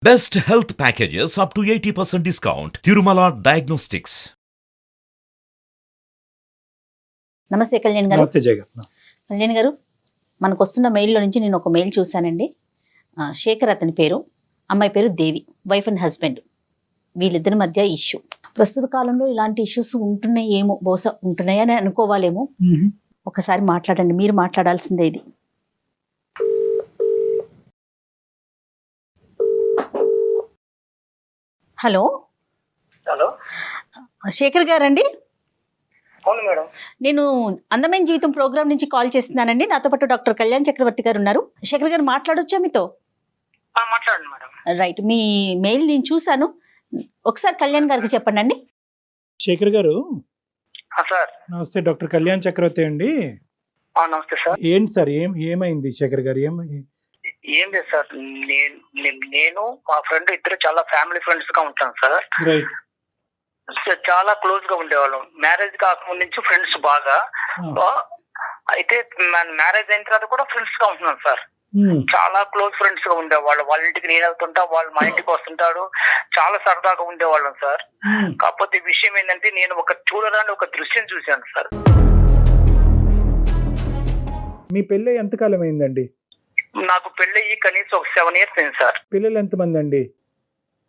Best health packages up to 80% discount. Tirumala Diagnostics. నమస్తే కళ్యాణ్ గారు. నమస్తే జయ గారు. నమస్తే. కళ్యాణ్ గారు, మనకు వస్తున్న మెయిల్లో నుంచి నేను ఒక మెయిల్ చూశానండి. శేఖర్ అతని పేరు, అమ్మాయి పేరు దేవి, వైఫ్ అండ్ హస్బెండ్. వీళ్ళిద్దరి మధ్య ఇష్యూ. ప్రస్తుత కాలంలో ఇలాంటి ఇష్యూస్ ఉంటున్నాయేమో, బహుశా ఉంటున్నాయని అనుకోవాలేమో. ఒకసారి మాట్లాడండి, మీరు మాట్లాడాల్సిందే ఇది. హలో హలో, శేఖర్ గారండి? అవును మేడం. నేను అందమైన జీవితం ప్రోగ్రామ్ నుంచి కాల్ చేస్తున్నానండి. నాతో పాటు డాక్టర్ కళ్యాణ్ చక్రవర్తి గారు ఉన్నారు. శేఖర్ గారు మాట్లాడొచ్చా మీతో? మాట్లాడండి మేడం. రైట్, మీ మెయిల్ నేను చూశాను. ఒకసారి కళ్యాణ్ గారికి చెప్పండి అండి. శేఖర్ గారు సార్. నమస్తే, డాక్టర్ కళ్యాణ్ చక్రవర్తి అండి. నమస్తే సార్. ఏంటి సార్, ఏమైంది శేఖర్ గారు? ఏం లేదు సార్, నేను మా ఫ్రెండ్ ఇద్దరు చాలా ఫ్యామిలీ ఫ్రెండ్స్ గా ఉంటాం సార్. రైట్. చాలా క్లోజ్ గా ఉండేవాళ్ళం. మ్యారేజ్ కాకముందు నుంచి ఫ్రెండ్స్ బాగా. అయితే మ్యారేజ్ అయిన తర్వాత కూడా ఫ్రెండ్స్ గా ఉంటున్నాం సార్. చాలా క్లోజ్ ఫ్రెండ్స్ గా ఉండేవాళ్ళు. వాళ్ళ ఇంటికి నేను వెళ్తుంటా, వాళ్ళు మా ఇంటికి వస్తుంటాడు. చాలా సరదాగా ఉండేవాళ్ళం సార్. కాకపోతే విషయం ఏంటంటే, నేను చూడరాని ఒక దృశ్యం చూశాను సార్. మీ పెళ్ళి ఎంతకాలం అయిందండి? నాకు పెళ్ళయి కనీసం ఒక 7 years అయింది సార్. పిల్లలు ఎంతమంది అండి?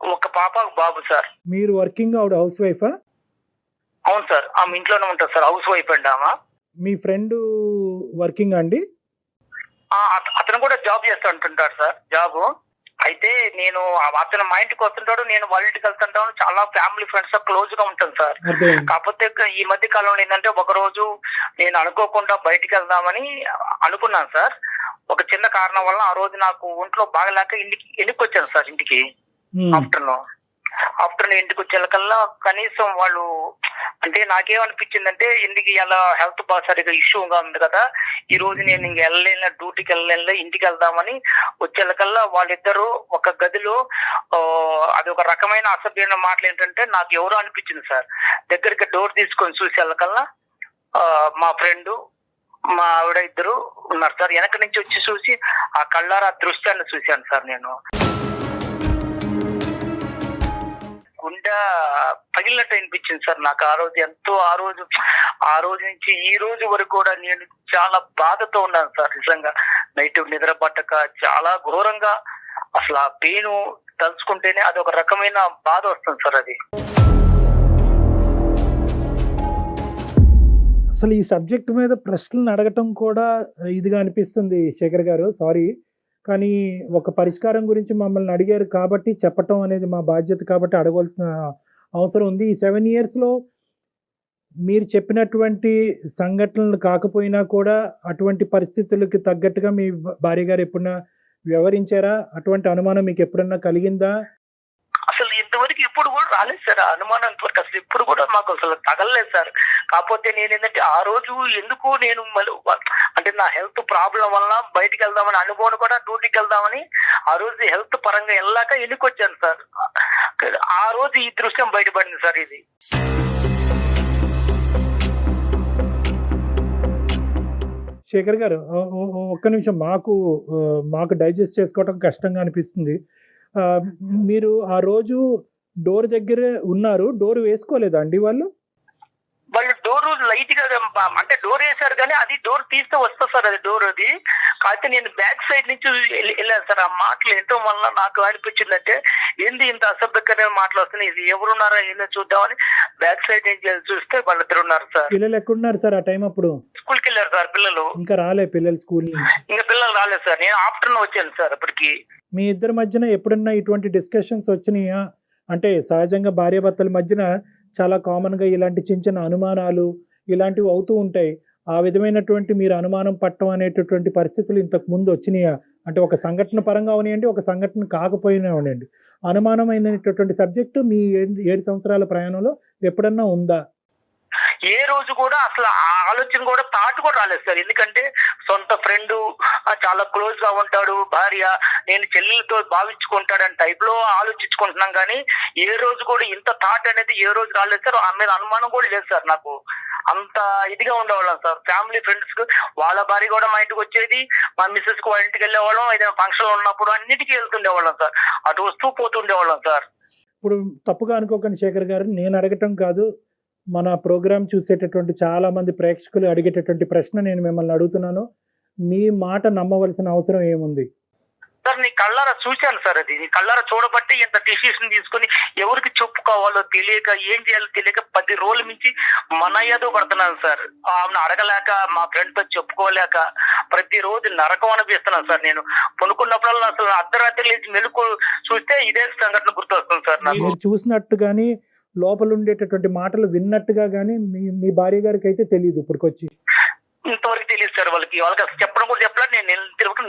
ఒక పాప, ఒక బాబు సార్. మీరు వర్కింగ్, ఆవిడ హౌస్ వైఫా? అవును సార్, ఆమె ఇంట్లోనే ఉంటుంది సార్. హౌస్ వైఫ్ అండి ఆమె. మీ ఫ్రెండ్ వర్కింగ్ అండి? అతను కూడా జాబ్ చేస్తూ ఉంటుంటాడు సార్, జాబ్. అయితే అతను మా ఇంటికి వస్తుంటాడు, నేను వాళ్ళ ఇంటికి వెళ్తుంటాను. చాలా ఫ్యామిలీ ఫ్రెండ్స్ క్లోజ్ గా ఉంటాను సార్. కాకపోతే ఈ మధ్య కాలంలో ఏంటంటే, ఒక రోజు నేను అనుకోకుండా బయటికి వెళ్దామని అనుకున్నాను సార్. ఒక చిన్న కారణం వల్ల ఆ రోజు నాకు ఒంట్లో బాగలేక ఇంటికి వచ్చాను సార్. ఇంటికి ఆఫ్టర్నూన్ ఇంటికి వచ్చేకల్లా కనీసం వాళ్ళు, అంటే నాకేమనిపించిందంటే, ఇంటికి ఇలా హెల్త్ బాగా సరిగా ఇష్యూగా ఉంది కదా, ఈ రోజు నేను ఇంక వెళ్ళలేను, డ్యూటీకి వెళ్ళలేను, ఇంటికి వెళ్దామని వచ్చేకల్లా వాళ్ళిద్దరూ ఒక గదిలో, అది ఒక రకమైన అసభ్యమైన మాటలు ఏంటంటే, నాకు ఎవరో అనిపించింది సార్. దగ్గరికి డోర్ తీసుకొని చూసేకల్లా మా ఫ్రెండ్, మా ఆవిడ ఇద్దరు ఉన్నారు సార్. వెనక నుంచి వచ్చి చూసి ఆ కళ్ళారా దృశ్యాన్ని చూశాను సార్. నేను గుండె పగిలినట్టు అనిపించింది సార్ నాకు ఆ రోజు. ఎంతో ఆ రోజు నుంచి ఈ రోజు వరకు కూడా నేను చాలా బాధతో ఉన్నాను సార్. నిజంగా నైట్ నిద్ర పట్టక చాలా ఘోరంగా, అసలు ఆ పెయిన్ తలుచుకుంటేనే అది ఒక రకమైన బాధ వస్తుంది సార్. అది అసలు ఈ సబ్జెక్ట్ మీద ప్రశ్నలు అడగటం కూడా ఇదిగా అనిపిస్తుంది శేఖర్ గారు. సారీ, కానీ ఒక పరిష్కారం గురించి మమ్మల్ని అడిగారు కాబట్టి చెప్పటం అనేది మా బాధ్యత, కాబట్టి అడగవలసిన అవసరం ఉంది. ఈ 7 yearsలో మీరు చెప్పినటువంటి సంఘటనలు కాకపోయినా కూడా అటువంటి పరిస్థితులకి తగ్గట్టుగా మీ భార్య గారు ఎప్పుడన్నా వ్యవహరించారా? అటువంటి అనుమానం మీకు ఎప్పుడన్నా కలిగిందా? అసలు ఇంతవరకు ఇప్పుడు కూడా రాలేదు సార్ అనుమానం. ఇంతవరకు అసలు ఇప్పుడు కూడా మాకు అసలు తగలలేదు సార్. కాకపోతే నేను ఏంటంటే, ఆ రోజు ఎందుకు నేను అంటే నా హెల్త్ ప్రాబ్లం వల్ల బయటికి వెళ్దామని అనుకోని కూడా, డ్యూటీకి వెళ్దామని ఆ రోజు హెల్త్ పరంగా వెళ్ళాక ఇంటికి వచ్చాను సార్. ఆ రోజు ఈ దృశ్యం బయటపడింది సార్. ఇది శేఖర్ గారు, ఒక్క నిమిషం, మాకు డైజెస్ట్ చేసుకోవటం కష్టంగా అనిపిస్తుంది. మీరు ఆ రోజు డోర్ దగ్గర ఉన్నారు, డోర్ వేసుకోలేదా అండి వాళ్ళు డోర్ లైట్ గా, అంటే డోర్ వేసారు కానీ అది డోర్ తీస్తే వస్తా సార్. అది డోర్ అది కాకపోతే నేను బ్యాక్ సైడ్ నుంచి వెళ్ళాను సార్. ఆ మాటలు ఎంతో వల్ల నాకు అనిపించిందంటే, ఏంది ఇంత అసభ్యకరమైన మాటలు వస్తున్నాయి, ఇది ఎవరున్నారా ఏందో చూద్దామని బ్యాక్ సైడ్ నుంచి చూస్తే వాళ్ళిద్దరు ఉన్నారు సార్. పిల్లలు ఎక్కడున్నారు సార్ ఆ టైం? అప్పుడు స్కూల్కి వెళ్ళారు సార్ పిల్లలు. ఇంకా రాలే పిల్లలు స్కూల్ నుంచి? ఇంకా పిల్లలు రాలేదు సార్. నేను ఆఫ్టర్నూన్ వచ్చాను సార్. అప్పటికి మీ ఇద్దరి మధ్యన ఎప్పుడన్నా ఇటువంటి డిస్కషన్స్ వచ్చినాయా? అంటే సహజంగా భార్యాభర్తల మధ్యన చాలా కామన్గా ఇలాంటి చిన్న చిన్న అనుమానాలు ఇలాంటివి అవుతూ ఉంటాయి. ఆ విధమైనటువంటి మీరు అనుమానం పట్టడం అనేటటువంటి పరిస్థితులు ఇంతకు ముందు వచ్చినాయా? అంటే ఒక సంఘటన పరంగా అవనివ్వండి, ఒక సంఘటన కాకపోయినా అవనివ్వండి, అనుమానమైనటువంటి సబ్జెక్టు మీ 7 సంవత్సరాల ప్రయాణంలో ఎప్పుడన్నా ఉందా? ఏ రోజు కూడా అసలు ఆ ఆలోచన కూడా థాట్ కూడా రాలేదు సార్. ఎందుకంటే సొంత ఫ్రెండ్, చాలా క్లోజ్ గా ఉంటాడు, భార్య, నేను చెల్లెలతో భావించుకుంటాడని టైప్ లో ఆలోచించుకుంటున్నాం. కానీ ఏ రోజు కూడా ఇంత థాట్ అనేది ఏ రోజు రాలేదు సార్. ఆ మీద అనుమానం కూడా లేదు సార్ నాకు. అంత ఇదిగా ఉండేవాళ్ళం సార్. ఫ్యామిలీ ఫ్రెండ్స్ కు వాళ్ళ భార్య కూడా మా ఇంటికి వచ్చేది, మా మిస్సెస్ కు వాళ్ళ ఇంటికి వెళ్ళేవాళ్ళం, ఏదైనా ఫంక్షన్ ఉన్నప్పుడు అన్నిటికీ వెళ్తుండేవాళ్ళం సార్. అటు వస్తూ పోతుండేవాళ్ళం సార్. ఇప్పుడు తప్పుగా అనుకోకండి శేఖర్ గారు, నేను అడగటం కాదు, మన ప్రోగ్రామ్ చూసేటటువంటి చాలా మంది ప్రేక్షకులు అడిగేటటువంటి ప్రశ్న నేను మిమ్మల్ని అడుగుతున్నాను. మీ మాట నమ్మవలసిన అవసరం ఏముంది? సార్ నీ కళ్ళారా చూశాను సార్. అది నీ కళ్ళారా చూడబట్టి ఇంత డిసిషన్ తీసుకుని ఎవరికి చెప్పుకోవాలో తెలియక, ఏం చేయాలో తెలియక 10 రోజుల నుంచి మన ఏదో పడుతున్నాను సార్. ఆమెను అడగలేక, మా ఫ్రెండ్ తో చెప్పుకోలేక ప్రతిరోజు నరకం అనిపిస్తున్నాను సార్. నేను కొనుక్కున్నప్పుడల్లా అసలు అర్ధరాత్రి లేచి మెలకు చూస్తే ఇదే సంఘటన గుర్తొస్తుంది సార్ నాకు. మీరు చూసినట్టు కానీ లోపల ఉండేటటువంటి మాటలు విన్నట్టుగా కానీ మీ భార్య గారికి అయితే తెలియదు ఇప్పటికొచ్చి? ఇంతవరకు తెలియదు సార్. వాళ్ళకి అసలు చెప్పడం కూడా చెప్పలేదు. నేను తిరుగుతూ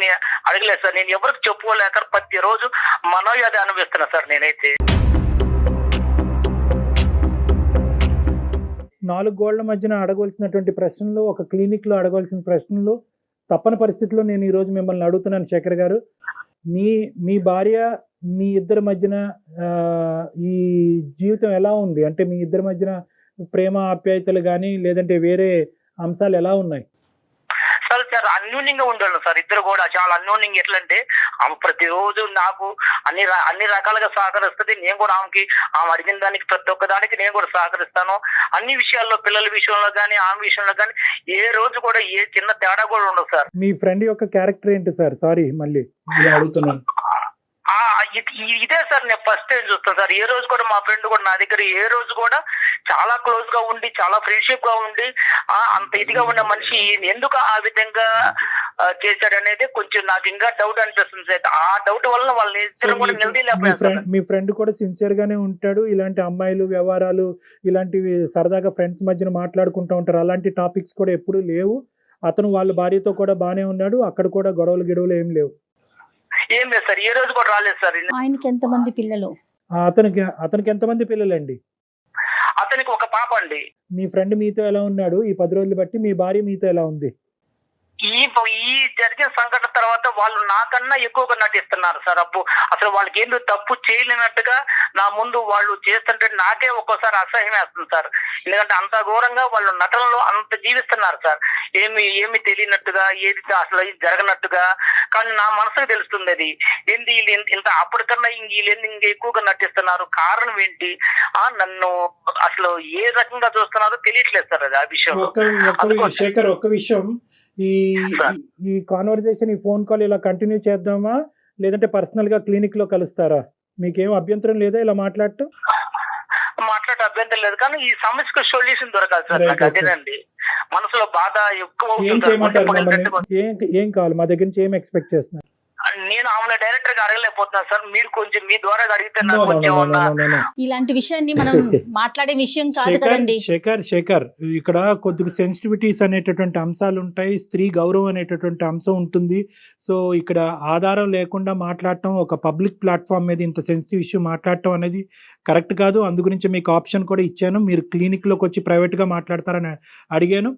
అడగలేదు సార్. నేను ఎవరికి చెప్పుకోలేక ప్రతిరోజు మనోయాది అనిపిస్తున్నా సార్ నేనైతే. 4 గోళ్ల మధ్యన అడగవలసినటువంటి ప్రశ్నలు, ఒక క్లినిక్ లో అడగవలసిన ప్రశ్నలు తప్పని పరిస్థితుల్లో నేను ఈ రోజు మిమ్మల్ని అడుగుతున్నాను శేఖర్ గారు. మీ భార్య, మీ ఇద్దరి మధ్యన ఈ జీవితం ఎలా ఉంది? అంటే మీ ఇద్దరి మధ్యన ప్రేమ ఆప్యాయతలు కానీ లేదంటే వేరే అంశాలు ఎలా ఉన్నాయి? సార్ అన్యోన్యంగా ఉండాలి సార్. ఇద్దరు కూడా చాలా అన్యోన్యంగా. ఎట్లా అంటే ఆమె ప్రతిరోజు నాకు అన్ని రకాలుగా సహకరిస్తుంది. నేను కూడా ఆమె అడిగిన దానికి ప్రతి ఒక్క దానికి నేను కూడా సహకరిస్తాను. అన్ని విషయాల్లో, పిల్లల విషయంలో కానీ ఆమె విషయంలో కానీ ఏ రోజు కూడా ఏ చిన్న తేడా కూడా ఉండదు సార్. మీ ఫ్రెండ్ యొక్క క్యారెక్టర్ ఏంటి సార్? సారీ మళ్ళీ అడుగుతున్నాను. ఇదే సార్ నేను ఫస్ట్ టైం చూస్తాను సార్. ఏ రోజు కూడా మా ఫ్రెండ్ కూడా నా దగ్గర ఏ రోజు కూడా చాలా క్లోజ్ గా ఉండి, చాలా ఫ్రెండ్షిప్ గా ఉండి, అంత ఇదిగా ఉన్న మనిషి ఎందుకు ఆ విధంగా చేశాడనేది కొంచెం నాకు ఇంకా డౌట్ అనిపిస్తుంది సార్. ఆ డౌట్ వల్ల వాళ్ళని ఇద్దరు కూడా నిలదీయలేకపోయారు. మీ ఫ్రెండ్ కూడా సిన్సియర్ గానే ఉంటాడు. ఇలాంటి అమ్మాయిలు వ్యవహారాలు, ఇలాంటివి సరదాగా ఫ్రెండ్స్ మధ్యన మాట్లాడుకుంటూ ఉంటారు. అలాంటి టాపిక్స్ కూడా ఎప్పుడు లేవు. అతను వాళ్ళ భార్యతో కూడా బానే ఉన్నాడు. అక్కడ కూడా గొడవలు ఏం లేవు. ఏం లేదు సార్. ఏ రోజు కూడా రాలేదు సార్. ఆయనకి ఎంతమంది పిల్లలు? అతనికి ఎంతమంది పిల్లలండి? అతనికి ఒక పాప అండి. మీ ఫ్రెండ్ మీతో ఎలా ఉన్నాడు ఈ 10 రోజులు బట్టి? మీ భార్య మీతో ఎలా ఉంది? ఈ జరిగిన సంఘటన తర్వాత వాళ్ళు నాకన్నా ఎక్కువగా నటిస్తున్నారు సార్. అసలు వాళ్ళకి ఏందో తప్పు చేయలేనట్టుగా నా ముందు వాళ్ళు చేస్తుంటే నాకే ఒక్కోసారి అసహ్యం వేస్తుంది సార్. ఎందుకంటే అంత ఘోరంగా వాళ్ళు నటనలో అంత జీవిస్తున్నారు సార్. ఏమి తెలియనట్టుగా, ఏది అసలు జరగనట్టుగా. కానీ నా మనసుకు తెలుస్తుంది అది ఏంటి, వీళ్ళు ఇంత అప్పటికన్నా వీళ్ళు ఇంకా ఎక్కువగా నటిస్తున్నారు. కారణం ఏంటి? నన్ను అసలు ఏ రకంగా చూస్తున్నారో తెలియట్లేదు సార్. అది ఆ విషయం. శేఖర్, ఒక్క విషయం, ఈ కాన్వర్జేషన్, ఈ ఫోన్ కాల్ ఇలా కంటిన్యూ చేద్దామా లేదంటే పర్సనల్ గా క్లినిక్ లో కలుస్తారా? మీకేం అభ్యంతరం లేదా ఇలా మాట్లాడటం? మాట్లాడే అభ్యంతరం లేదు, కానీ ఈ సమస్యకు సొల్యూషన్ దొరకాలి సార్. నాకు అదేనండి మనసులో బాధ ఎక్కువ. ఏం కావాలి? మా దగ్గర నుంచి ఏం ఎక్స్పెక్ట్ చేస్తున్నారు? నేను ఆమె డైరెక్టర్ గా అడగలేకపోతున్నాను సార్. మీరు కొంచెం మీ ద్వారా అడిగితే ఇలాంటి విషయాన్ని మనం మాట్లాడే విషయం కాదు కదండి. శేఖర్, ఇక్కడ కొద్దిగా సెన్సిటివిటీస్ అనేటటువంటి అంశాలు ఉంటాయి. స్త్రీ గౌరవం అనేటటువంటి అంశం ఉంటుంది. సో ఇక్కడ ఆధారం లేకుండా మాట్లాడటం, ఒక పబ్లిక్ ప్లాట్ఫామ్ మీద ఇంత సెన్సిటివ్ ఇష్యూ మాట్లాడటం అనేది కరెక్ట్ కాదు. అందు గురించి మీకు ఆప్షన్ కూడా ఇచ్చాను. మీరు క్లినిక్ లోకి వచ్చి ప్రైవేట్ గా మాట్లాడతారని అడిగాను.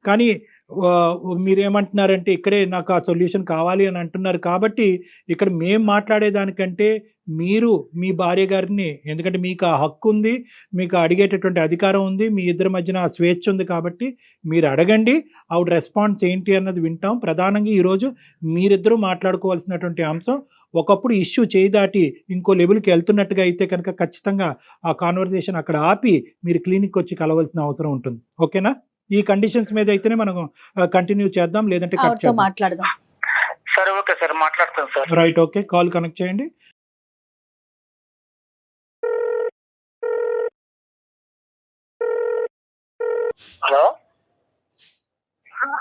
కానీ మీరేమంటున్నారంటే ఇక్కడే నాకు ఆ సొల్యూషన్ కావాలి అని అంటున్నారు. కాబట్టి ఇక్కడ మేము మాట్లాడేదానికంటే మీరు మీ భార్య గారిని, ఎందుకంటే మీకు ఆ హక్కు ఉంది, మీకు అడిగేటటువంటి అధికారం ఉంది, మీ ఇద్దరి మధ్యన ఆ స్వేచ్ఛ ఉంది. కాబట్టి మీరు అడగండి, ఆవిడ రెస్పాన్స్ ఏంటి అన్నది వింటాం. ప్రధానంగా ఈరోజు మీరిద్దరూ మాట్లాడుకోవాల్సినటువంటి అంశం, ఒకప్పుడు ఇష్యూ చేయి దాటి ఇంకో లెవెల్కి వెళ్తున్నట్టుగా అయితే కనుక ఖచ్చితంగా ఆ కాన్వర్జేషన్ అక్కడ ఆపి మీరు క్లినిక్ వచ్చి కలవాల్సిన అవసరం ఉంటుంది. ఓకేనా? ఈ కండిషన్స్ మీద అయితేనే మనం కంటిన్యూ చేద్దాం, లేదంటే మాట్లాడదాం. సరే, ఓకే సార్, మాట్లాడతాం sir. Right, okay, call connect చేయండి. హలో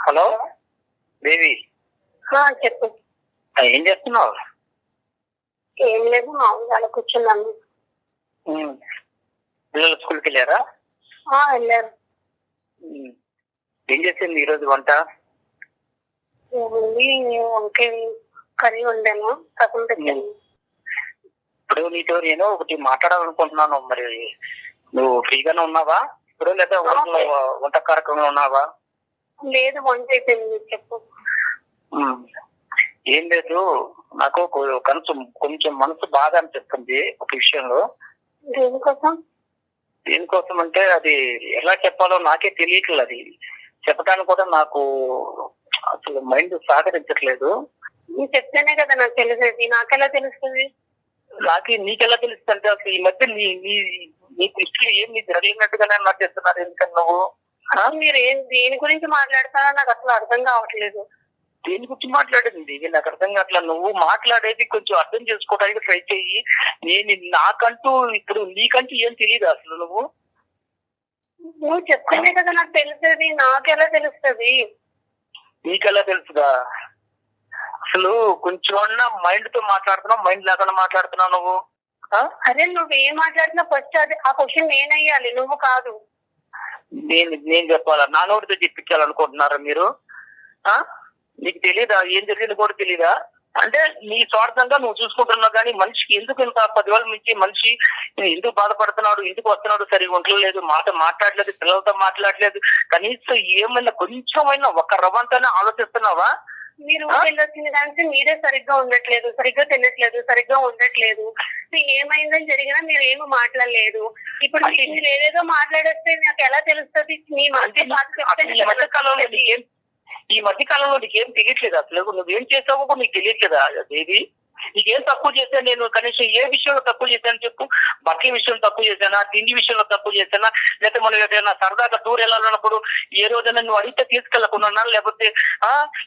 హలో దేవి, చెప్పు. ఏం చేస్తున్నావు? ఏం లేదు, మామూలుగా కూర్చున్నాను. పిల్లలు స్కూల్కి వెళ్ళారా? వెళ్ళారు. ఏం చేసింది ఈరోజు వంట? ఏముంది, వంకాయ కర్రీ వండాను, సగం పెట్టాను. ఇప్పుడు నీతో నేను ఒకటి మాట్లాడాలనుకుంటున్నాను. మరి నువ్వు ఫ్రీగానే ఉన్నావా ఇప్పుడు, లేదా వంట కార్యక్రమంలో ఉన్నావా? లేదు, వంట అయిపోయింది. చెప్పు. ఏం లేదు, నాకు కొంచెం మనసు బాధ అనిపిస్తుంది ఒక విషయంలో. దేనికోసం? దేనికోసం అంటే అది ఎలా చెప్పాలో నాకే తెలియట్లేదు. అది చెప్పడానికి కూడా నాకు అసలు మైండ్ సహకరించట్లేదు. నువ్వు చెప్తేనే కదా నాకు తెలిసేది, నాకెలా తెలుస్తుంది? నీకెలా తెలుస్తుంది అంటే అసలు ఈ మధ్య నీ దృష్టిలో ఏమి జరిగినట్టుగానే నాకు చెప్తున్నారు. ఎందుకని నువ్వు మీరు దేని గురించి మాట్లాడుతున్నారో నాకు అసలు అర్థం కావట్లేదు. దేని గురించి మాట్లాడేది ఇది నాకు అర్థం కావట్లా. నువ్వు మాట్లాడేది కొంచెం అర్థం చేసుకోవడానికి ట్రై చెయ్యి. నాకంటూ ఇప్పుడు నీకంటూ ఏం తెలియదు అసలు. నువ్వు చెప్తేనే కదా నాకు తెలిసేది, నాకెలా తెలుస్తుంది? నీకెలా తెలుసుదా? అసలు కొంచెం మైండ్ తో మాట్లాడుతున్నావు, మైండ్ లేకుండా మాట్లాడుతున్నావు నువ్వు. అరే నువ్వేం మాట్లాడినా ఫస్ట్ అది ఆ క్వశ్చన్ నేనయ్యాలి, నువ్వు కాదు. నేను చెప్పాలా? నా నోటితో చెప్పించాలనుకుంటున్నారా మీరు? నీకు తెలీదా ఏం జరిగింది కూడా తెలీదా? అంటే నీ స్వార్థంగా నువ్వు చూసుకుంటున్నావు, కానీ మనిషికి ఎందుకు ఇంత 10 వేల నుంచి మనిషి ఎందుకు బాధపడుతున్నాడు, ఎందుకు వస్తున్నాడు, సరిగా ఉండలేదు, మాట్లాడలేదు, పిల్లలతో మాట్లాడలేదు, కనీసం ఏమైనా కొంచెమైనా ఒక రవంతనే ఆలోచిస్తున్నావా? మీరు వెళ్ళొచ్చిన దానికి మీరే సరిగ్గా ఉండట్లేదు, సరిగ్గా తినట్లేదు, సరిగ్గా ఉండట్లేదు. ఏమైందని జరిగినా మీరు ఏమి మాట్లాడలేదు. ఇప్పుడు మీరు ఏదేదో మాట్లాడేస్తే నాకు ఎలా తెలుస్తుంది? మీ ఈ మధ్య కాలంలో నీకేం తెలియట్లేదు అసలు. నువ్వేం చేసావో నీకు తెలియట్లేదా? దేవి నీకేం తక్కువ చేశా నేను? కనీసం ఏ విషయంలో తక్కువ చేశాను చెప్పు. బట్టల విషయంలో తక్కువ చేశానా, తిండి విషయంలో తక్కువ చేశానా, లేకపోతే మనం ఎక్కడైనా సరదాగా టూర్ వెళ్ళాలన్నప్పుడు ఏ రోజైనా నువ్వు అడిగితే తీసుకెళ్లకుండా, లేకపోతే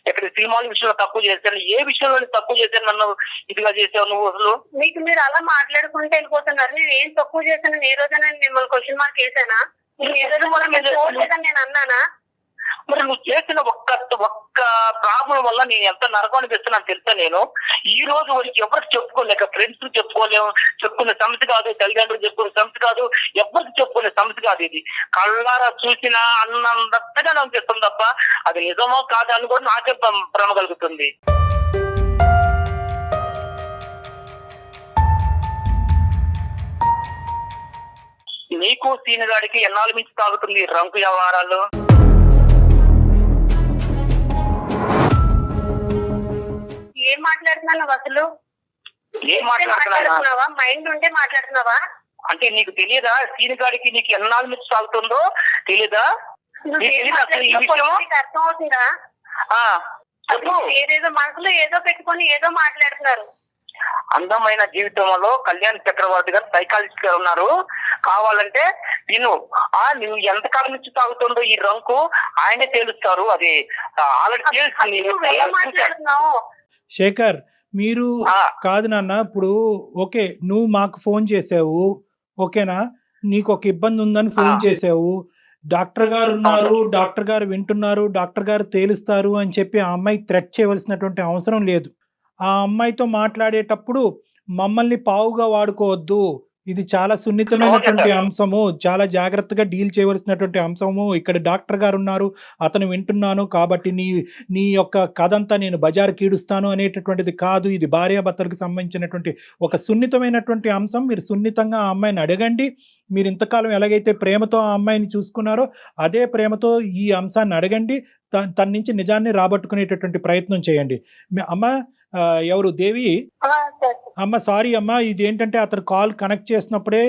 ఎక్కడ సినిమాల విషయంలో తక్కువ చేశాను, ఏ విషయంలో తక్కువ చేశాను నన్ను ఇదిగా చేసావు నువ్వు? అసలు మీకు మీరు అలా మాట్లాడుకుంటూ వెళ్ళిపోతున్నారు. నేను ఏం తక్కువ చేశాను? ఏ రోజైనా మిమ్మల్ని క్వశ్చన్ మార్క్ వేసానా? ఏ రోజు కూడా మీరు చూడలేదని నేను అన్నానా? మరి నువ్వు చేసిన ఒక్క ప్రాబ్లం వల్ల నేను ఎంత నరకం అనిపిస్తున్నాను తెలుసా? నేను ఈ రోజు వరకు ఎవరికి చెప్పుకోలేక, ఫ్రెండ్స్ చెప్పుకునే సమస్య కాదు, తల్లిదండ్రులు చెప్పుకునే సమస్య కాదు, ఎవరికి చెప్పుకునే సమస్య కాదు. ఇది కళ్ళారా చూసినా అన్నంతగా అనిపిస్తుంది తప్ప అది నిజమో కాదా అని కూడా నాకే భ్రమ కలుగుతుంది. నీకు సీనిగాడికి ఎన్నాళ్ళ నుంచి తాగుతుంది రంకు వ్యవహారాలు? ఏం మాట్లాడుతున్నావు అసలు? ఏం మాట్లాడుతున్నావా? మైండ్ ఉంటే మాట్లాడుతున్నావా? అంటే నీకు తెలియదా సీనిగాడికి నీకు ఎన్నాళ్ళ నుంచి సాగుతుందో తెలీదా? అర్థం అవుతుందా? ఏదేదో మనసులో ఏదో పెట్టుకొని ఏదో మాట్లాడుతున్నారు. అందమైన జీవితంలో కళ్యాణ్ చక్రవర్తి గారు సైకాలజిస్ట్ గారు ఉన్నారు. కావాలంటే నువ్వు ఎంతకాలం నుంచి తాగుతుందో ఈ రంకు ఆయనే తేలుస్తారు. అది ఆల్రెడీ మాట్లాడుతున్నావు. శేఖర్, మీరు కాదు నాన్న, ఇప్పుడు ఓకే నువ్వు మాకు ఫోన్ చేసావు, ఓకేనా, నీకు ఒక ఇబ్బంది ఉందని ఫోన్ చేసావు, డాక్టర్ గారు ఉన్నారు, డాక్టర్ గారు వింటున్నారు, డాక్టర్ గారు తేలుస్తారు అని చెప్పి ఆ అమ్మాయి థ్రెట్ చేయవలసినటువంటి అవసరం లేదు. ఆ అమ్మాయితో మాట్లాడేటప్పుడు మమ్మల్ని పావుగా వాడుకోవద్దు, ఇది చాలా సున్నితమైనటువంటి అంశము, చాలా జాగ్రత్తగా డీల్ చేయవలసినటువంటి అంశము, ఇక్కడ డాక్టర్ గారు ఉన్నారు, అతను వింటున్నాను కాబట్టి నీ యొక్క కథంతా నేను బజారు కీడుస్తాను అనేటటువంటిది కాదు. ఇది భార్యాభర్తలకు సంబంధించినటువంటి ఒక సున్నితమైనటువంటి అంశం. మీరు సున్నితంగా ఆ అమ్మాయిని అడగండి. మీరు ఇంతకాలం ఎలాగైతే ప్రేమతో ఆ అమ్మాయిని చూసుకున్నారో అదే ప్రేమతో ఈ అంశాన్ని అడగండి. తన నుంచి నిజాన్ని రాబట్టుకునేటటువంటి ప్రయత్నం చేయండి. అమ్మ ఎవరు దేవి అమ్మ, సారీ అమ్మ, ఇది ఏంటంటే అతను కాల్ కనెక్ట్ చేసినప్పుడే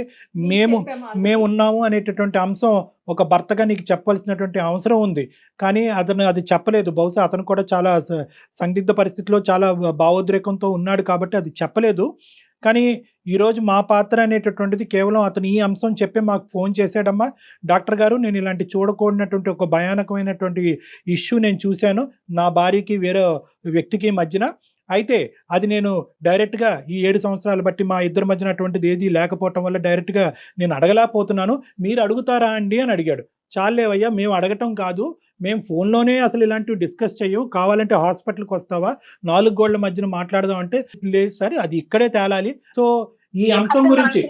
మేము ఉన్నాము అనేటటువంటి అంశం ఒక భర్తగా నీకు చెప్పవలసినటువంటి అవసరం ఉంది, కానీ అతను అది చెప్పలేదు. బహుశా అతను కూడా చాలా సందిగ్ధ పరిస్థితిలో చాలా భావోద్రేకంతో ఉన్నాడు కాబట్టి అది చెప్పలేదు. కానీ ఈరోజు మా పాత్ర అనేటటువంటిది కేవలం అతను ఈ అంశం చెప్పి మాకు ఫోన్ చేశాడమ్మా, డాక్టర్ గారు నేను ఇలాంటి చూడకూడనటువంటి ఒక భయానకమైనటువంటి ఇష్యూ నేను చూశాను నా భార్యకి వేరే వ్యక్తికి మధ్యన. అయితే అది నేను డైరెక్ట్గా ఈ 7 సంవత్సరాలు బట్టి మా ఇద్దరి మధ్యన అటువంటిది ఏది లేకపోవటం వల్ల డైరెక్ట్గా నేను అడగలేకపోతున్నాను, మీరు అడుగుతారా అండి అని అడిగాడు. చాలేవయ్యా, మేము అడగటం కాదు, మేము ఫోన్లోనే అసలు ఇలాంటివి డిస్కస్ చెయ్యం, కావాలంటే హాస్పిటల్కి వస్తావా, 4 గోళ్ల మధ్యన మాట్లాడదాం అంటే లేదు సార్, అది ఇక్కడే తేలాలి. సో ఈ అంశం గురించి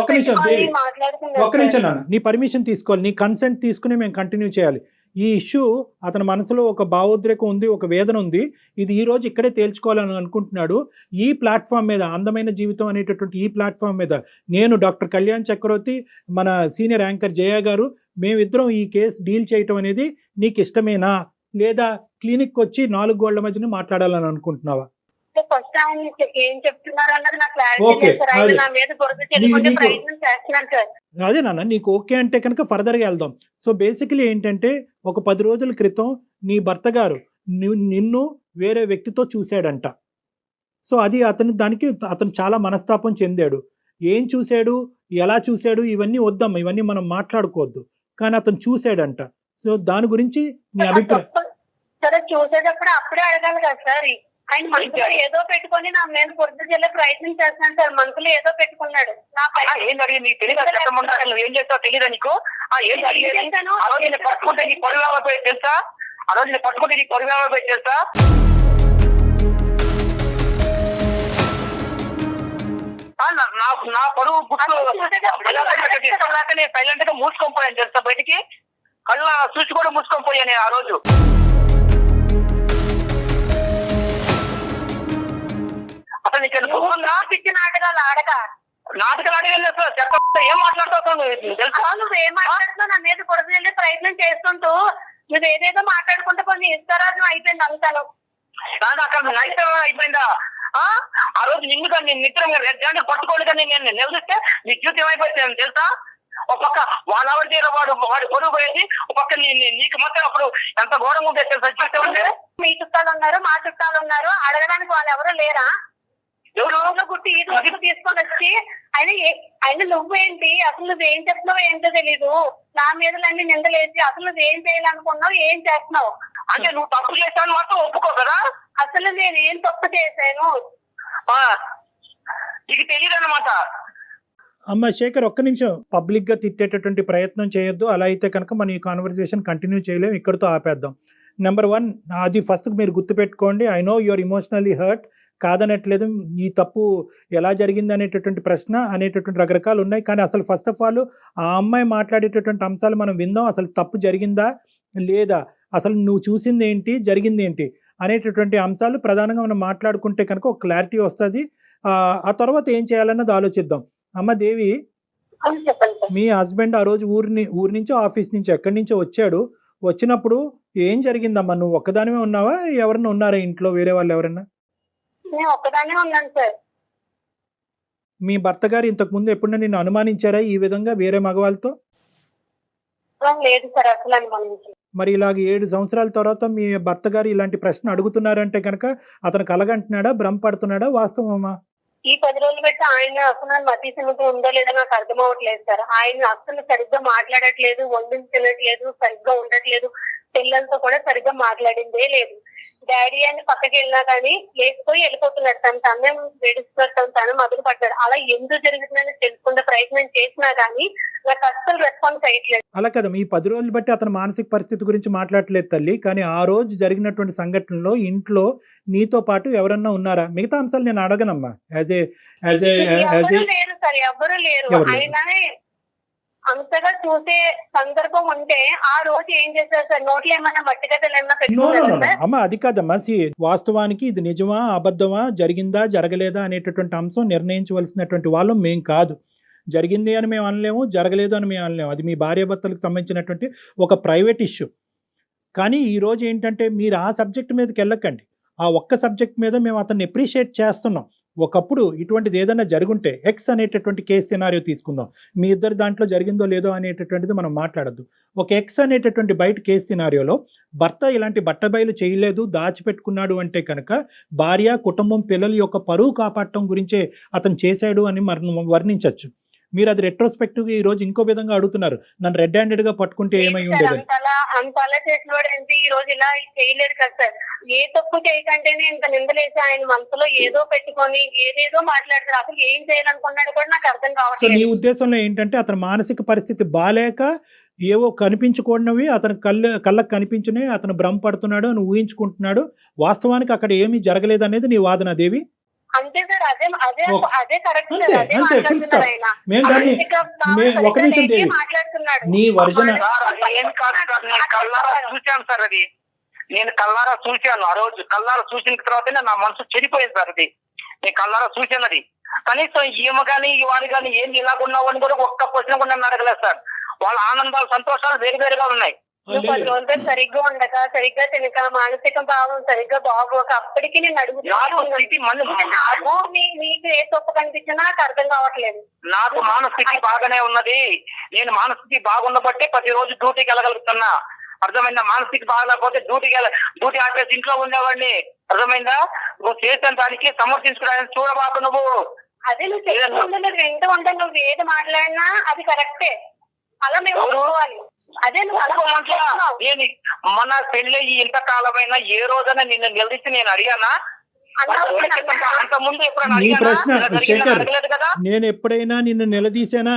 ఒక నిమిషం నాన్న, నీ పర్మిషన్ తీసుకోవాలి, నీ కన్సెంట్ తీసుకుని మేము కంటిన్యూ చేయాలి. ఈ ఇష్యూ అతని మనసులో ఒక భావోద్రేకం ఉంది, ఒక వేదన ఉంది, ఇది ఈ రోజు ఇక్కడే తేల్చుకోవాలని అనుకుంటున్నాడు. ఈ ప్లాట్ఫామ్ మీద, అందమైన జీవితం అనేటటువంటి ఈ ప్లాట్ఫామ్ మీద నేను డాక్టర్ కళ్యాణ్ చక్రవర్తి, మన సీనియర్ యాంకర్ జయ గారు, మేమిద్దరం ఈ కేసు డీల్ చేయటం అనేది నీకు ఇష్టమేనా, లేదా క్లినిక్ వచ్చి 4 గోళ్ల మధ్యన మాట్లాడాలని అనుకుంటున్నావా? ఫస్ట్ ఆయన ఏం చెప్తున్నారు అన్నది నాకు క్లారిటీ ఓకే, లేదు సార్. ఆయన అదే. నా మీద బురద చెల్లుకుంటే నీకు- ప్రయత్నం చేస్తున్నాను సార్. అదే నాన్న, నీకు ఓకే అంటే కనుక ఫర్దర్గా వెళ్దాం. సో బేసికలీ ఏంటంటే ఒక 10 రోజుల క్రితం నీ భర్త గారు నిన్ను వేరే వ్యక్తితో చూశాడంట. సో అది అతను చాలా మనస్తాపం చెందాడు. ఏం చూశాడు, ఎలా చూశాడు, ఇవన్నీ వద్దమ్మా, ఇవన్నీ మనం మాట్లాడుకోవద్దు. కానీ అతను చూశాడంట. సో దాని గురించి నీ అభిప్రాయం. సరే చూసేటప్పుడు అప్పుడే అడగాలి కదా సార్. ఆయన మనసులో ఏదో పెట్టుకొని నా మీద బురద చెల్లే ప్రయత్నం చేస్తున్నాను సార్. మనసులో ఏదో పెట్టుకున్నాడు. ఏం జరిగింది నీకు తెలియదు, నువ్వు ఏం చేస్తావు తెలియదా నీకు? ఏం జరిగింది? ఆ రోజు నేను పట్టుకుంటే నీ పొరుగు పోయి తెలుసా? ఆ రోజు నేను పట్టుకుంటే నీ పొరుగు పోయి తెలుసా? నా పొరుగు గుర్తు నేను సైలెంట్ గా మూసుకొని పోయాను తెలుసా బయటికి. కళ్ళ చూసి కూడా మూసుకొని పోయాను ఆ రోజు. అసలు నీకు పిచ్చి నాటకాలు ఆడక నాటకాలు అడిగలేదు సార్. చెప్ప ఏం మాట్లాడుతావు తెలుసా? నువ్వు ఏం మాట్లాడుతున్నావు? నా మీద బురద చెల్లే ప్రయత్నం చేస్తుంటూ నువ్వు ఏదేదో మాట్లాడుకుంటే కొన్ని ఇస్తారాజు అయిపోయింది అంతాను. అక్కడ నైతం అయిపోయిందా? ఆ రోజు నిన్ను కానీ నేను నిద్ర రెడ్డానికి పట్టుకోండి కానీ నేను నిలదీస్తే నీ జీవితం ఏమైపోయింది తెలుసా? ఒక పక్క వాళ్ళ ఆవిడ తీర వాడు పొరుగు పోయేది, ఒక పక్క నీకు మాత్రం అప్పుడు ఎంత ఘోరంగా ఉంటుంది తెలుసా జీవితం అంటే. మీ చుట్టాలు ఉన్నారు, మా చుట్టాలు ఉన్నారు, అడగడానికి వాళ్ళు ఎవరు లేరా? ఎవరు గుట్టి ఈ రోజు తీసుకొని వచ్చి ఆయన నువ్వేంటి, అసలు నువ్వేం చెప్తున్నావు ఏంటో తెలీదు. నా మీదలన్నీ నిందలేసి అసలు నువ్వేం చేయాలనుకున్నావు, ఏం చేస్తున్నావు అంటే నువ్వు తప్పు చేస్తాను మాత్రం ఒప్పుకో కదా. అసలు నేను ఏం తప్పు చేశాను నీకు తెలియదు అన్నమాట. అమ్మ శేఖర్, ఒక్క నిమిషం. పబ్లిక్ గా తిట్టేటటువంటి ప్రయత్నం చేయొద్దు. అలా అయితే కనుక మన ఈ కాన్వర్సేషన్ కంటిన్యూ చేయలేము, ఇక్కడితో ఆపేద్దాం. నెంబర్ 1, అది ఫస్ట్ మీరు గుర్తుపెట్టుకోండి. I know your emotionally hurt, కాదనట్లేదు. ఈ తప్పు ఎలా జరిగింది అనేటటువంటి ప్రశ్న అనేటటువంటి రకరకాలు ఉన్నాయి. కానీ అసలు ఫస్ట్ ఆఫ్ ఆల్ ఆ అమ్మాయి మాట్లాడేటటువంటి అంశాలు మనం విందాం. అసలు తప్పు జరిగిందా లేదా, అసలు నువ్వు చూసింది ఏంటి, జరిగింది ఏంటి అనేటటువంటి అంశాలు ప్రధానంగా మనం మాట్లాడుకుంటే కనుక ఒక క్లారిటీ వస్తుంది. ఆ తర్వాత ఏం చేయాలన్నది ఆలోచిద్దాం. అమ్మ దేవి, చెప్పండి. మీ హస్బెండ్ ఆ రోజు ఊరి నుంచో ఆఫీస్ నుంచి ఎక్కడి నుంచో వచ్చాడు. వచ్చినప్పుడు ఏం జరిగిందమ్మా? నువ్వు ఒక్కదానివే ఉన్నావా, ఎవరన్నా ఉన్నారా ఇంట్లో, వేరే వాళ్ళు ఎవరన్నా? నేను ఒక్కదానే ఉన్నాను సార్. మీ భర్త గారు ఇంతకు ముందు ఎప్పుడన్నా నిన్ను అనుమానించారా ఈ విధంగా వేరే మగవాళ్ళతో? లేదు సార్, అసలు అనుమానించి. మరి ఇలాగ 7 సంవత్సరాల తర్వాత మీ భర్త గారు ఇలాంటి ప్రశ్న అడుగుతున్నారంటే కనుక అతను కలగంటున్నాడా, భ్రమపడుతున్నాడా, వాస్తవమా? ఈ 10 రోజులు పెట్టి ఆయన అసలు మతి సింగతి ఉందో లేదో నాకు అర్థం అవ్వట్లేదు సార్. ఆయన అసలు సరిగ్గా మాట్లాడట్లేదు, వండించి తినట్లేదు, సరిగ్గా ఉండట్లేదు, పిల్లలతో కూడా సరిగ్గా మాట్లాడిందే లేదు. డాడీ అని పక్కకి వెళ్ళినా కానీ లేకపోయి వెళ్ళిపోతున్నాడు. తనే వేడిస్తున్నాడు, తను మదులు పడ్డాడు. అలా ఎందుకు జరుగుతుందని తెలుసుకునే ప్రయత్నం చేసినా కానీ నాకు అస్సలు రెస్పాన్స్ అయ్యట్లేదు. అలా కదా, ఈ 10 రోజులు బట్టి అతని మానసిక పరిస్థితి గురించి మాట్లాడలేదు తల్లి. కానీ ఆ రోజు జరిగినటువంటి సంఘటనలో ఇంట్లో నీతో పాటు ఎవరన్నా ఉన్నారా? మిగతా అంశాలు నేను అడగనమ్మా. ఎవరు లేరు సార్, ఎవరు లేరు. ఆయన అంతగా చూసే సందర్భం ఉంటే ఆ రోజు ఏం చేశారు సార్? నోట్లో ఏమన్నా మట్టిగడ్డలు ఏమన్నా పెట్టుకున్నారా? అమ్మ అది కాదమ్మా. వాస్తవానికి ఇది నిజమా అబద్ధమా, జరిగిందా జరగలేదా అనేటటువంటి అంశం నిర్ణయించవలసినటువంటి వాళ్ళం మేం కాదు. జరిగింది అని మేము అనలేము, జరగలేదు అని మేము అనలేము. అది మీ భార్యాభర్తలకు సంబంధించినటువంటి ఒక ప్రైవేట్ ఇష్యూ. కానీ ఈ రోజు ఏంటంటే మీరు ఆ సబ్జెక్ట్ మీదకి వెళ్ళకండి. ఆ ఒక్క సబ్జెక్ట్ మీద మేము అతన్ని అప్రిషియేట్ చేస్తున్నాం. ఒకప్పుడు ఇటువంటిది ఏదైనా జరుగుంటే ఎక్స్ అనేటటువంటి కేసు సినారియో తీసుకుందాం. మీ ఇద్దరు దాంట్లో జరిగిందో లేదో అనేటటువంటిది మనం మాట్లాడద్దు. ఒక ఎక్స్ అనేటటువంటి బయట కేసు సినారియోలో భర్త ఇలాంటి బట్టబయలు చేయలేదు, దాచిపెట్టుకున్నాడు అంటే కనుక భార్య, కుటుంబం, పిల్లల యొక్క పరువు కాపాడటం గురించే అతను చేశాడు అని మనం వర్ణించవచ్చు. మీరు అది రెట్రోస్పెక్టివ్ ఈ రోజు ఇంకో విధంగా అడుగుతున్నారు, నన్ను రెడ్ హ్యాండెడ్ గా పట్టుకుంటే ఏమై ఉండేది? అంతలా చేసిన వాడు ఏంటి ఈ రోజు ఇలా చేయలేడు కదా సార్. ఏ తప్పు చేయకంటేనే ఇంత నిందలేసి ఆయన మనసులో ఏదో పెట్టుకొని ఏదేదో మాట్లాడతారు. అసలు ఏం చేయాలనుకున్నాడు కూడా నాకు అర్థం కావట్లేదు. సో నీ ఉద్దేశంలో ఏంటంటే అతని మానసిక పరిస్థితి బాలేక ఏవో కనిపించుకోనివి అతని కళ్ళకు కనిపించినవి అతను భ్రమపడుతున్నాడు అని ఊహించుకుంటున్నాడు. వాస్తవానికి అక్కడ ఏమీ జరగలేదు అనేది నీ వాదన దేవి? అంతే సార్, అదే కరెక్ట్. ఒక నిమిషం దేవి, నీ వర్జన చూశాను సార్. అది నేను కల్లారా చూశాను. ఆ రోజు కల్లారా చూసిన తర్వాతనే నా మనసు చెడిపోయింది సార్. అది నేను కల్లారా చూశాను. అది కనీసం ఈమె కానీ వాడు కానీ ఏంది ఇలాగున్నావు అని కూడా ఒక్క క్వశ్చన్ కూడా నన్ను అడగలేదు సార్. వాళ్ళ ఆనందాలు, సంతోషాలు వేరువేరుగా ఉన్నాయి. నువ్వు 10 రోజులు సరిగ్గా ఉండక, సరిగ్గా తినక, మానసిక భావం సరిగ్గా బాగోక అప్పటికి నేను నీకు ఏ తప్పు కనిపించినా నాకు అర్థం కావట్లేదు. నాకు మానస్థితి బాగానే ఉన్నది. నేను మానస్థితి బాగున్నబట్టే ప్రతిరోజు డ్యూటీకి వెళ్ళగలుగుతున్నా. అర్థమైందా? మానస్థితి బాగాలేకపోతే డ్యూటీ ఆపేసి ఇంట్లో ఉండేవాడిని. అర్థమైందా? నువ్వు చేసిన దానికి సమర్థించుకోవడానికి చూడబాకు. నువ్వు అదే నువ్వు చెప్తుంటే నువ్వు వింటూ ఉంటే నువ్వు ఏది మాట్లాడినా అది కరెక్టే, అలా మేము ఒప్పుకోవాలి. అదే నువ్వు నేను మన పెళ్ళి ఇంతకాలమైనా ఏ రోజైనా నిన్ను నిలదీసి నేను అడిగానా? అంత ముందు నీ ప్రశ్న శేఖర్, నేను ఎప్పుడైనా నిన్ను నిలదీశానా,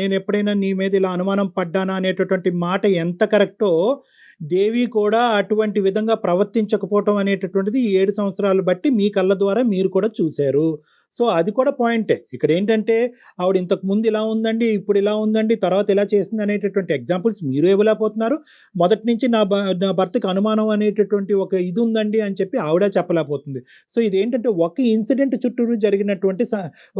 నేను ఎప్పుడైనా నీ మీద ఇలా అనుమానం పడ్డానా అనేటటువంటి మాట ఎంత కరెక్టో, దేవి కూడా అటువంటి విధంగా ప్రవర్తించకపోవటం అనేటటువంటిది ఈ 7 సంవత్సరాలు బట్టి మీ కళ్ళ ద్వారా మీరు కూడా చూశారు. సో అది కూడా పాయింటే. ఇక్కడ ఏంటంటే ఆవిడ ఇంతకు ముందు ఇలా ఉందండి, ఇప్పుడు ఇలా ఉందండి, తర్వాత ఇలా చేసింది అనేటటువంటి ఎగ్జాంపుల్స్ మీరు ఇవ్వలేకపోతున్నారు. మొదటి నుంచి నా భర్తకు అనుమానం అనేటటువంటి ఒక ఇది ఉందండి అని చెప్పి ఆవిడ చెప్పలేకపోతుంది. సో ఇదేంటంటే ఒక ఇన్సిడెంట్ చుట్టూరు జరిగినటువంటి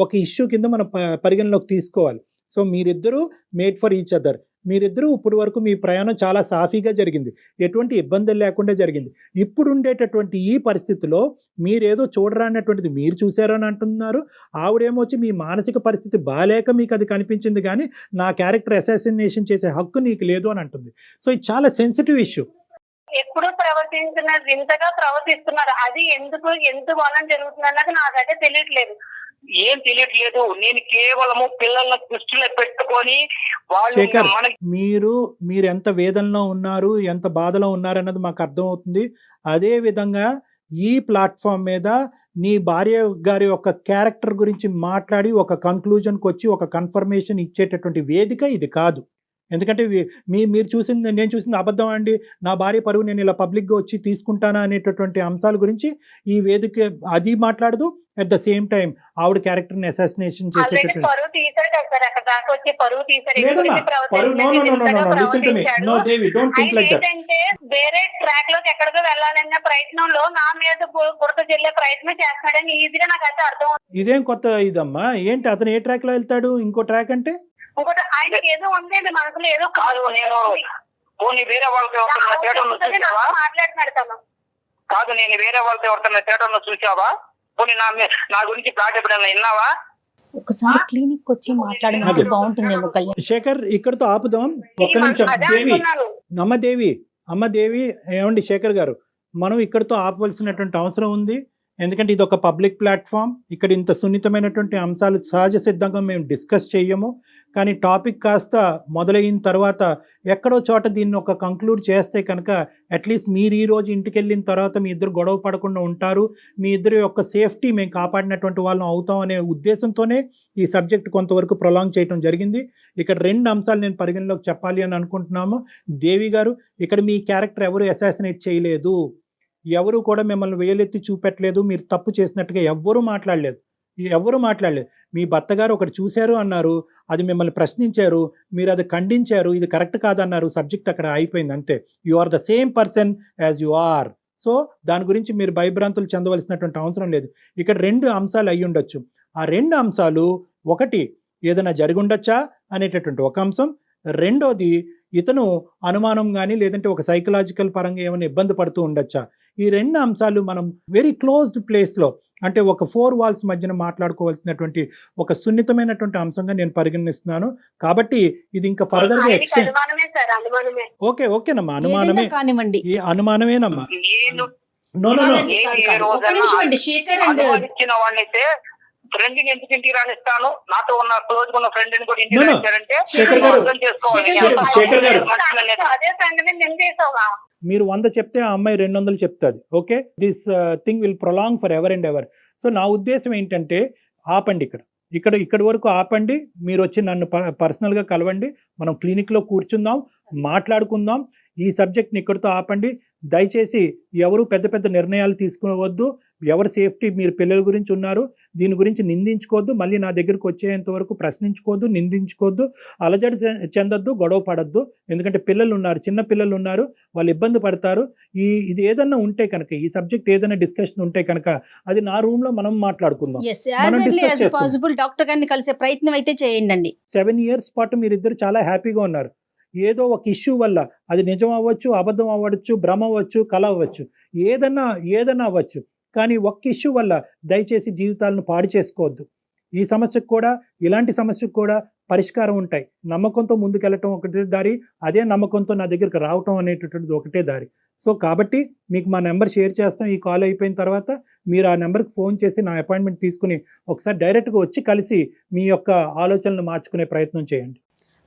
ఒక ఇష్యూ కింద మనం పరిగణలోకి తీసుకోవాలి. సో మీరిద్దరూ మేడ్ ఫర్ ఈచ్ అదర్. మీరిద్దరూ ఇప్పుడు వరకు మీ ప్రయాణం చాలా సాఫీగా జరిగింది, ఎటువంటి ఇబ్బందులు లేకుండా జరిగింది. ఇప్పుడు ఉండేటటువంటి ఈ పరిస్థితిలో మీరేదో చూడరానటువంటిది మీరు చూశారని అంటున్నారు. ఆవిడేమో వచ్చి మీ మానసిక పరిస్థితి బాలేక మీకు అది కనిపించింది, కానీ నా క్యారెక్టర్ అసాసినేషన్ చేసే హక్కు నీకు లేదు అని అంటుంది. సో ఇది చాలా సెన్సిటివ్ ఇష్యూ. ఎప్పుడు ప్రవర్తించిన వింతగా ప్రవర్తిస్తున్నారు. అది ఎందుకు వలన జరుగుతుంది అన్నది నాకైతే తెలియట్లేదు. ఏం తెలియట్లేదు. నేను కేవలము పిల్లల దృష్టిలో పెట్టుకొని శేఖర్, మీరు ఎంత వేదనలో ఉన్నారు, ఎంత బాధలో ఉన్నారు అన్నది మాకు అర్థమవుతుంది. అదే విధంగా ఈ ప్లాట్ఫామ్ మీద నీ భార్య గారి యొక్క క్యారెక్టర్ గురించి మాట్లాడి ఒక కన్క్లూజన్కి వచ్చి ఒక కన్ఫర్మేషన్ ఇచ్చేటటువంటి వేదిక ఇది కాదు. ఎందుకంటే మీరు చూసింది, నేను చూసింది అబద్ధం అండి, నా భార్య పరువు నేను ఇలా పబ్లిక్గా వచ్చి తీసుకుంటానా అనేటటువంటి అంశాల గురించి ఈ వేదిక అది మాట్లాడదు. అట్ ద సేమ్ టైం ఆవిడ క్యారెక్టర్ని అసాసినేషన్ చేసేటటువంటి వేరే ట్రాక్ లోకి ఎక్కడికో వెళ్ళాలన్న ప్రయత్నంలో నా మీద బురద జల్లే ప్రయత్నం చేస్తున్నాడని ఈజీగా నాకైతే అర్థం. ఇదేం కొత్త ఇదమ్మా? ఏంటి అతను ఏ ట్రాక్ లో వెళ్తాడు? ఇంకో ట్రాక్ అంటే ఇంకోటి ఆయనకి ఏదో ఉంది మనసులో, ఏదో కాదు. నేను వేరే వాళ్ళతో మాట్లాడుతున్నాడు తను. కాదు, నేను వేరే వాళ్ళతో ఎవరితో థియేటర్లో చూసావా? పోనీ నా గురించి ప్లాట్ ఎప్పుడైనా విన్నావా? ఒకసారి క్లినిక్ వచ్చి మాట్లాడినట్టు బాగుంటుందేమో కళ్యాణ్. శేఖర్, ఇక్కడతో ఆపుదాం. ఒక్క నిమిషం. అమ్మ దేవి, ఏమండి శేఖర్ గారు, మనం ఇక్కడతో ఆపవలసినటువంటి అవసరం ఉంది. ఎందుకంటే ఇది ఒక పబ్లిక్ ప్లాట్ఫామ్. ఇక్కడ ఇంత సున్నితమైనటువంటి అంశాలు సహజ సిద్ధంగా మేము డిస్కస్ చేయము. కానీ టాపిక్ కాస్త మొదలైన తర్వాత ఎక్కడో చోట దీన్ని ఒక కంక్లూడ్ చేస్తే కనుక అట్లీస్ట్ మీరు ఈ రోజు ఇంటికి వెళ్ళిన తర్వాత మీ ఇద్దరు గొడవ పడకుండా ఉంటారు, మీ ఇద్దరు యొక్క సేఫ్టీ మేము కాపాడినటువంటి వాళ్ళం అవుతాం అనే ఉద్దేశంతోనే ఈ సబ్జెక్ట్ కొంతవరకు ప్రొలాంగ్ చేయడం జరిగింది. ఇక్కడ 2 అంశాలు నేను పరిగణలోకి చెప్పాలి అని అనుకుంటున్నాము. దేవి గారు, ఇక్కడ మీ క్యారెక్టర్ ఎవరు అసాసినేట్ చేయలేదు, ఎవరు కూడా మిమ్మల్ని వేలెత్తి చూపెట్టలేదు, మీరు తప్పు చేసినట్టుగా ఎవ్వరూ మాట్లాడలేదు. మీ భర్త గారు ఒకటి చూశారు అన్నారు, అది మిమ్మల్ని ప్రశ్నించారు, మీరు అది ఖండించారు, ఇది కరెక్ట్ కాదన్నారు, సబ్జెక్ట్ అక్కడ అయిపోయింది, అంతే. You are the same person as you are. So దాని గురించి మీరు భయభ్రాంతులు చెందవలసినటువంటి అవసరం లేదు. ఇక్కడ 2 అంశాలు అయి ఉండొచ్చు. ఆ 2 అంశాలు, ఒకటి ఏదైనా జరిగి ఉండొచ్చా అనేటటువంటి ఒక అంశం, రెండోది ఇతను అనుమానం కానీ లేదంటే ఒక సైకలాజికల్ పరంగా ఏమైనా ఇబ్బంది పడుతూ ఉండొచ్చా. ఈ 2 అంశాలు మనం వెరీ క్లోజ్డ్ ప్లేస్లో, అంటే ఒక 4 వాల్స్ మధ్యన మాట్లాడుకోవాల్సినటువంటి ఒక సున్నితమైనటువంటి అంశంగా నేను పరిగణిస్తున్నాను. కాబట్టి ఇది ఇంకా ఫర్దర్ గా ఎక్స్టెండ్. ఓకేనమ్మా, అనుమానమే కానివ్వండి, ఈ అనుమానమేనమ్మా. ఫ్రెండ్ ఎందుకు ఇంటికి రానిస్తాను? నాతో ఉన్న క్లోజ్ ఉన్న ఫ్రెండ్ కూడా ఇంటికి రానిస్తారంటే అర్థం చేసుకోవాలి. మీరు 100 చెప్తే ఆ అమ్మాయి 200 చెప్తుంది. Okay, this thing will prolong for ever and ever. So నా ఉద్దేశం ఏంటంటే, ఆపండి, ఇక్కడి వరకు ఆపండి. మీరు వచ్చి నన్ను పర్సనల్గా కలవండి, మనం క్లినిక్లో కూర్చుందాం, మాట్లాడుకుందాం. ఈ సబ్జెక్ట్ని ఇక్కడితో ఆపండి. దయచేసి ఎవరు పెద్ద పెద్ద నిర్ణయాలు తీసుకోవద్దు. ఎవరి సేఫ్టీ, మీరు పిల్లల గురించి ఉన్నారు, దీని గురించి నిందించుకోవద్దు. మళ్ళీ నా దగ్గరకు వచ్చేంత వరకు ప్రశ్నించుకోవద్దు, నిందించుకోవద్దు, అలజడి చెందొద్దు, గొడవ పడద్దు. ఎందుకంటే పిల్లలు ఉన్నారు, చిన్న పిల్లలు ఉన్నారు, వాళ్ళు ఇబ్బంది పడతారు. ఇది ఏదన్నా ఉంటే కనుక, ఈ సబ్జెక్ట్ ఏదైనా డిస్కషన్ ఉంటే కనుక అది నా రూమ్ లో మనం మాట్లాడుకుందాం. డాక్టర్ గారిని కలిసే ప్రయత్నం అయితే చేయండి. 7 years పాటు మీరిద్దరు చాలా హ్యాపీగా ఉన్నారు. ఏదో ఒక ఇష్యూ వల్ల, అది నిజం అవ్వచ్చు, అబద్ధం అవ్వచ్చు, భ్రమ అవ్వచ్చు, కల అవ్వచ్చు, ఏదన్నా అవ్వచ్చు. కానీ ఒక్క ఇష్యూ వల్ల దయచేసి జీవితాలను పాడు చేసుకోవద్దు. ఈ సమస్యకు కూడా, ఇలాంటి సమస్యకు కూడా పరిష్కారం ఉంటాయి. నమ్మకంతో ముందుకెళ్ళటం ఒకటే దారి, అదే నమ్మకంతో నా దగ్గరికి రావటం అనేటటువంటిది ఒకటే దారి. సో కాబట్టి మీకు మా నెంబర్ షేర్ చేస్తాం. ఈ కాల్ అయిపోయిన తర్వాత మీరు ఆ నెంబర్కి ఫోన్ చేసి నా అపాయింట్మెంట్ తీసుకుని ఒకసారి డైరెక్ట్గా వచ్చి కలిసి మీ యొక్క ఆలోచనలు మార్చుకునే ప్రయత్నం చేయండి.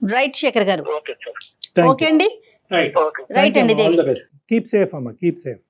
రైట్ శేఖర్ గారు. Okay sir. Thank okay you. అండి. Right. ఓకే. రైట్ అండి All Devi. the best. Keep safe, Amma. Keep safe.